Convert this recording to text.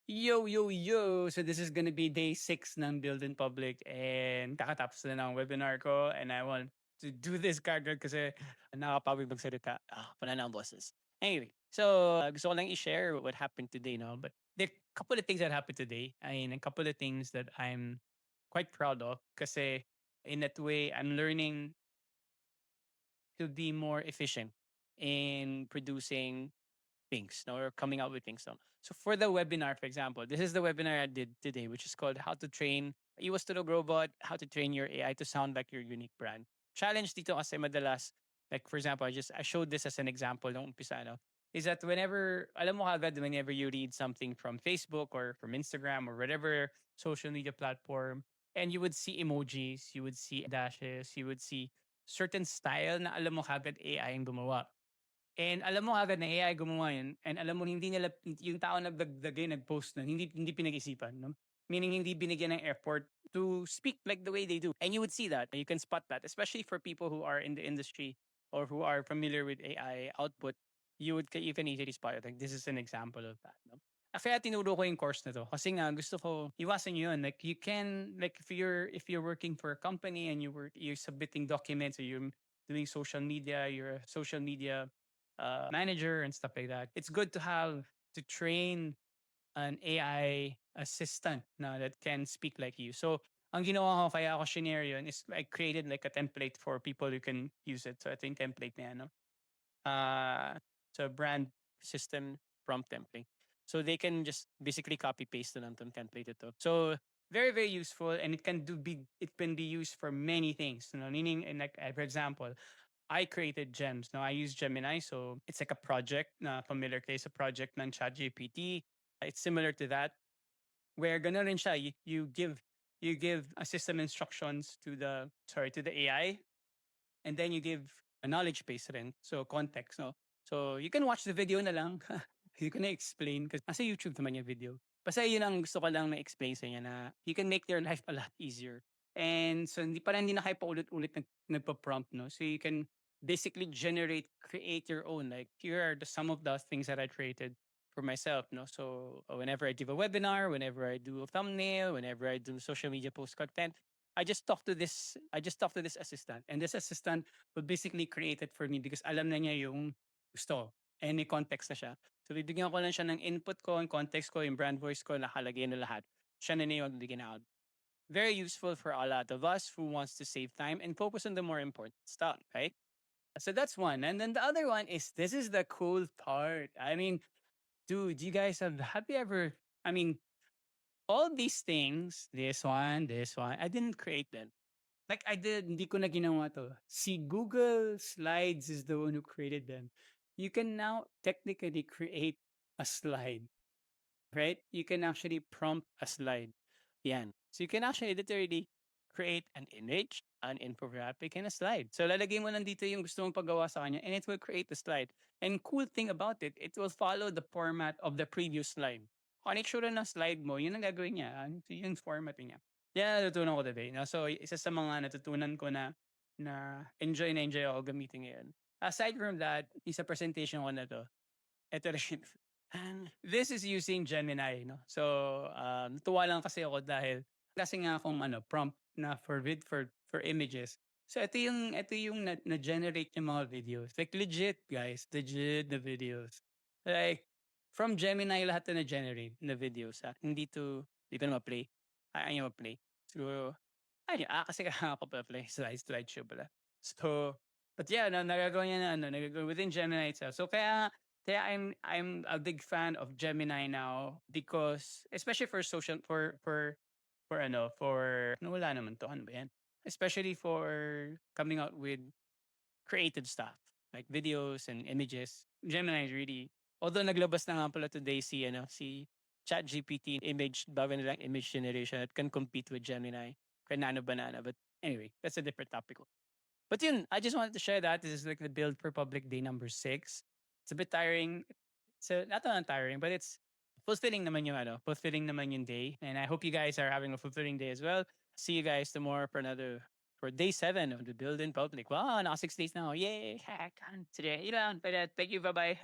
Yo, yo, yo! So this is gonna be day 6 ng Build in Public and kakatapos na ng webinar ko and I want to do this kagad kasi nakakapagod magsalita. Wala na ang boses. Anyway, so gusto ko lang i-share what happened today, no? But there are a couple of things that happened today. I mean, a couple of things that I'm quite proud of kasi in that way, I'm learning to be more efficient in producing things, no, or coming out with things. No? So for the webinar, for example, this is the webinar I did today, which is called How to Train Iwas Tulog Robot, How to Train Your AI to Sound Like Your Unique Brand. Challenge dito kasi madalas, like for example, I showed this as an example nung umpisa, no? Is that alam mo kagad, whenever you read something from Facebook or from Instagram or whatever social media platform, and you would see emojis, you would see dashes, you would see certain style na alam mo kagad AI ang gumawa. And alam mo agad na AI gumawa yun and alam mo hindi nila yung tao nagdagdag nag-post nun hindi pinag-isipan 'no? Meaning hindi binigyan ng effort to speak like the way they do. And you would see that, you can spot that, especially for people who are in the industry or who are familiar with AI output, you can easily spot it. Like this is an example of that, 'no? Kaya tinuro ko yung course na 'to kasi nga gusto ko iwasan niyo yun. Like you can like if you're working for a company and you're submitting documents or you're doing social media, you're a social media manager and stuff like that. It's good to have to train an AI assistant na that can speak like you. So, ang ginawa ko kaya ako shinare yun is I created like a template for people who can use it. So, ito yung template na yan, no? Uh, so, brand system prompt template. So, they can just basically copy paste na lang tong template ito. So, very, very useful and it can be used for many things. You know, meaning, and like, for example, I created gems. Now I use Gemini, so it's like a project na familiar kayo sa project ng ChatGPT. It's similar to that where ganun rin siya. You give a system instructions to the AI and then you give a knowledge base rin. So context, no? So you can watch the video na lang. You can explain kasi nasa YouTube naman yung video. Basta yun ang gusto ko lang na-explain sa inyo na you can make your life a lot easier. And so hindi na kayo paulit-ulit nagpa-prompt, no? So you can basically create your own. Like here are some of the things that I created for myself, no? So whenever I give a webinar, whenever I do a thumbnail, whenever I do social media post content, I just talk to this assistant and this assistant would basically create it for me because alam na niya yung gusto ko and may context na siya. So bibigyan ko lang siya ng input ko, yung context ko, yung brand voice ko, nakalagay na lahat. Siya na yung magbibigay out. Very useful for a lot of us who wants to save time and focus on the more important stuff, right? So that's one. And then the other one is this is the cool part. I mean, dude, have you ever I mean, all these things, this one, I didn't create them. Like hindi ko na ginawa 'to. Si Google Slides is the one who created them. You can now technically create a slide, right? You can actually prompt a slide. Yan. So you can actually literally create an image, an infographic, and a slide. So lalagay mo lang dito yung gusto mong pagawa sa kanya and it will create the slide. And cool thing about it, it will follow the format of the previous slide. Kung ano yung itsura ng slide mo, yun ang gagawin niya. Yung format niya. Yan natutunan ko today. No? So isa sa mga natutunan ko na enjoy ako gamitin ngayon. Aside from that, isa presentation ko na to. Ito rin. This is using Gemini, no? So, natuwa lang kasi ako dahil kasi nga akong prompt na for images. So ito yung na-generate yung mga videos. Like legit guys, legit na videos. Like from Gemini lahat na na-generate na videos. Hindi ko na ma-play. Ayaw niya ma-play. Siguro, kasi kailangan ko pala play slideshow pala. So, but yeah, nagagawa niya nagagawa within Gemini itself. So kaya I'm a big fan of Gemini now because especially for social for wala naman 'to, ano ba 'yan? Especially for coming out with creative stuff like videos and images. Gemini is really although naglabas na nga pala today si ChatGPT image bago nilang image generation that can compete with Gemini, kay Nano Banana. But anyway, that's a different topic. But yun, I just wanted to share that. This is like the build for public day number 6. It's a bit tiring. So not that tiring, but it's fulfilling naman yung day. And I hope you guys are having a fulfilling day as well. See you guys tomorrow for day 7 of the build in public. Wow, naka 6 days now. Yay! Heck, today. Yun lang. Thank you. Bye-bye.